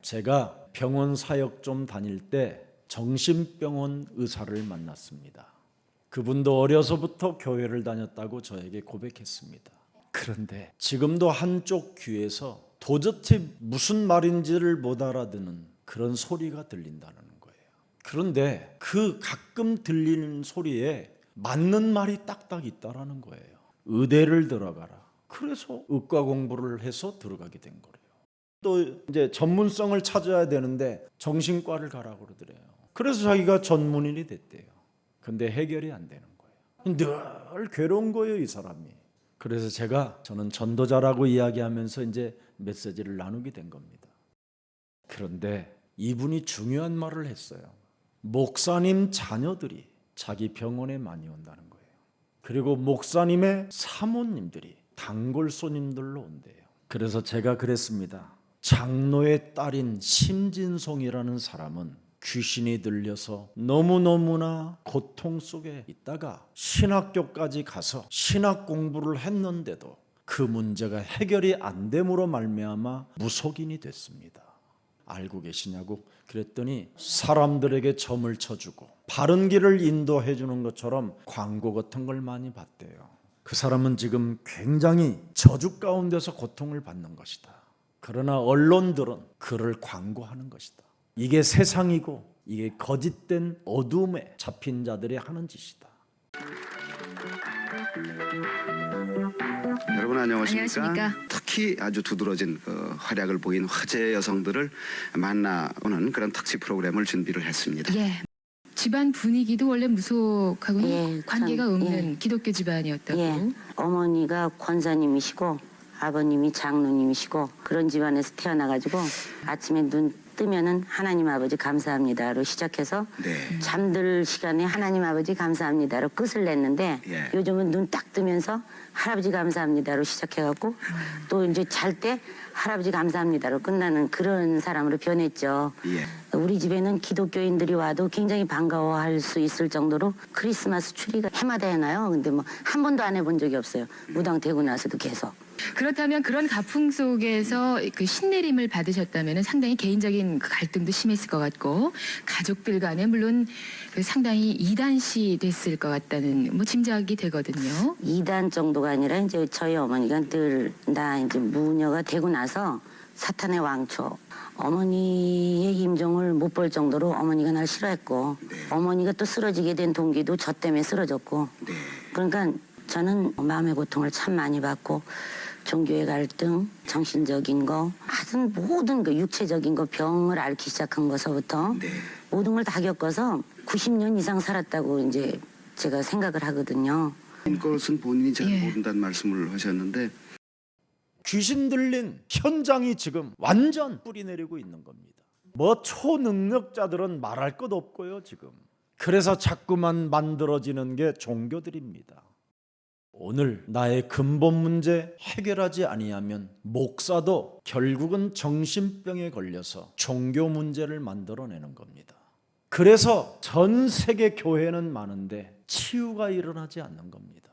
제가 병원 사역 좀 다닐 때 정신병원 의사를 만났습니다. 그분도 어려서부터 교회를 다녔다고 저에게 고백했습니다. 그런데 지금도 한쪽 귀에서 도저히 무슨 말인지를 못 알아듣는 그런 소리가 들린다는 거예요. 그런데 그 가끔 들리는 소리에 맞는 말이 딱딱 있다라는 거예요. 의대를 들어가라. 그래서 의과 공부를 해서 들어가게 된 거예요. 또 이제 전문성을 찾아야 되는데 정신과를 가라고 그러더래요. 그래서 자기가 전문인이 됐대요. 근데 해결이 안 되는 거예요. 늘 괴로운 거예요, 이 사람이. 그래서 저는 전도자라고 이야기하면서 이제 메시지를 나누게 된 겁니다. 그런데 이분이 중요한 말을 했어요. 목사님 자녀들이 자기 병원에 많이 온다는 거예요. 그리고 목사님의 사모님들이 단골 손님들로 온대요. 그래서 제가 그랬습니다. 장로의 딸인 심진송이라는 사람은 귀신이 들려서 너무너무나 고통 속에 있다가 신학교까지 가서 신학 공부를 했는데도 그 문제가 해결이 안 됨으로 말미암아 무속인이 됐습니다. 알고 계시냐고 그랬더니 사람들에게 점을 쳐주고 바른 길을 인도해 주는 것처럼 광고 같은 걸 많이 봤대요. 그 사람은 지금 굉장히 저주 가운데서 고통을 받는 것이다. 그러나 언론들은 그를 광고하는 것이다. 이게 세상이고 이게 거짓된 어둠에 잡힌 자들이 하는 짓이다. 여러분 안녕하십니까? 특히 아주 두드러진 활약을 보인 화제 여성들을 만나보는 그런 특집 프로그램을 준비를 했습니다. 예. 집안 분위기도 원래 무속하고는 관계가 없는 기독교 집안이었다고. 예. 어머니가 권사님이시고 아버님이 장로님이시고 그런 집안에서 태어나가지고 아침에 눈 뜨면은 하나님 아버지 감사합니다로 시작해서 잠들 시간에 하나님 아버지 감사합니다로 끝을 냈는데 요즘은 눈 딱 뜨면서 할아버지 감사합니다로 시작해갖고 또 이제 잘 때 할아버지 감사합니다로 끝나는 그런 사람으로 변했죠. 우리 집에는 기독교인들이 와도 굉장히 반가워할 수 있을 정도로 크리스마스 추리가 해마다 해놔요. 근데 뭐 한 번도 안 해본 적이 없어요. 무당 되고 나서도 계속. 그렇다면 그런 가풍 속에서 그 신내림을 받으셨다면 상당히 개인적인 갈등도 심했을 것 같고 가족들 간에 물론 상당히 이단시 됐을 것 같다는 뭐 짐작이 되거든요. 2단 정도가 아니라 이제 저희 어머니가 늘 나 이제 무녀가 되고 나서 사탄의 왕초 어머니의 임종을 못 볼 정도로 어머니가 날 싫어했고 어머니가 또 쓰러지게 된 동기도 저 때문에 쓰러졌고 그러니까 저는 마음의 고통을 참 많이 받고 종교의 갈등, 정신적인 거, 하여튼 모든 그 육체적인 거 병을 앓기 시작한 것서부터 모든 걸 다 겪어서 90년 이상 살았다고 이제 제가 생각을 하거든요. 그것은 본인이 잘 모른다는 말씀을 하셨는데 귀신 들린 현장이 지금 완전 뿌리내리고 있는 겁니다. 뭐 초능력자들은 말할 것 없고요 지금. 그래서 자꾸만 만들어지는 게 종교들입니다. 오늘 나의 근본 문제 해결하지 아니하면 목사도 결국은 정신병에 걸려서 종교 문제를 만들어내는 겁니다. 그래서 전 세계 교회는 많은데 치유가 일어나지 않는 겁니다.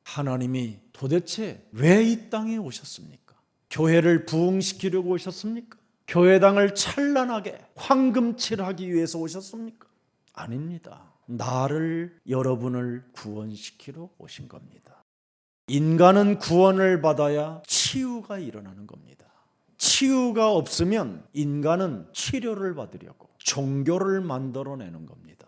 하나님이 도대체 왜 이 땅에 오셨습니까? 교회를 부흥시키려고 오셨습니까? 교회당을 찬란하게 황금칠하기 위해서 오셨습니까? 아닙니다. 나를 여러분을 구원시키러 오신 겁니다. 인간은 구원을 받아야 치유가 일어나는 겁니다. 치유가 없으면 인간은 치료를 받으려고 종교를 만들어내는 겁니다.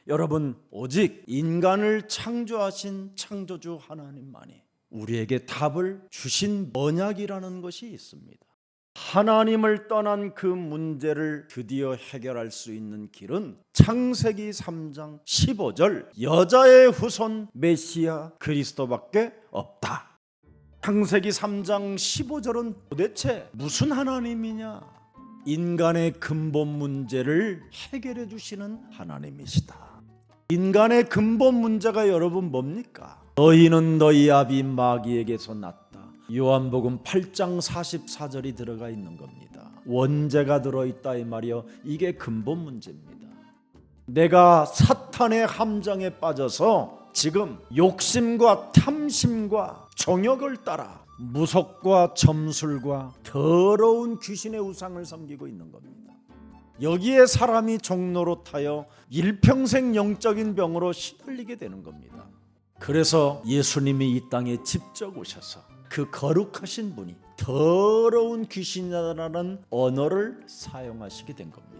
여러분, 오직 인간을 창조하신 창조주 하나님만이 우리에게 답을 주신 언약이라는 것이 있습니다. 하나님을 떠난 그 문제를 드디어 해결할 수 있는 길은 창세기 3장 15절 여자의 후손 메시아 그리스도밖에 없다. 창세기 3장 15절은 도대체 무슨 하나님이냐? 인간의 근본 문제를 해결해 주시는 하나님이시다. 인간의 근본 문제가 여러분 뭡니까? 너희는 너희 아비 마귀에게서 났다. 요한복음 8장 44절이 들어가 있는 겁니다. 원죄가 들어있다 이 말이요. 이게 근본 문제입니다. 내가 사탄의 함정에 빠져서 지금 욕심과 탐심과 정욕을 따라 무속과 점술과 더러운 귀신의 우상을 섬기고 있는 겁니다. 여기에 사람이 종로로 타여 일평생 영적인 병으로 시달리게 되는 겁니다. 그래서 예수님이 이 땅에 직접 오셔서 그 거룩하신 분이 더러운 귀신이라는 언어를 사용하시게 된 겁니다.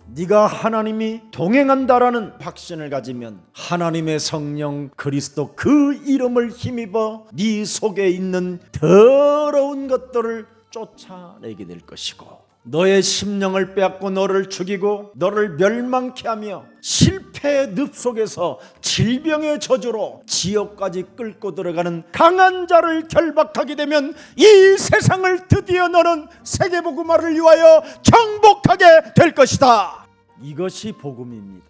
네가 하나님이 동행한다라는 확신을 가지면 하나님의 성령 그리스도 그 이름을 힘입어 네 속에 있는 더러운 것들을 쫓아내게 될 것이고, 너의 심령을 빼앗고 너를 죽이고 너를 멸망케 하며 실패의 늪 속에서 질병의 저주로 지옥까지 끌고 들어가는 강한 자를 결박하게 되면 이 세상을 드디어 너는 세계복음화를 위하여 정복하게 될 것이다. 이것이 복음입니다.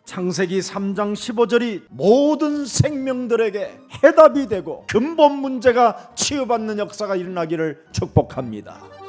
창세기 3장 15절이 모든 생명들에게 해답이 되고 근본 문제가 치유받는 역사가 일어나기를 축복합니다.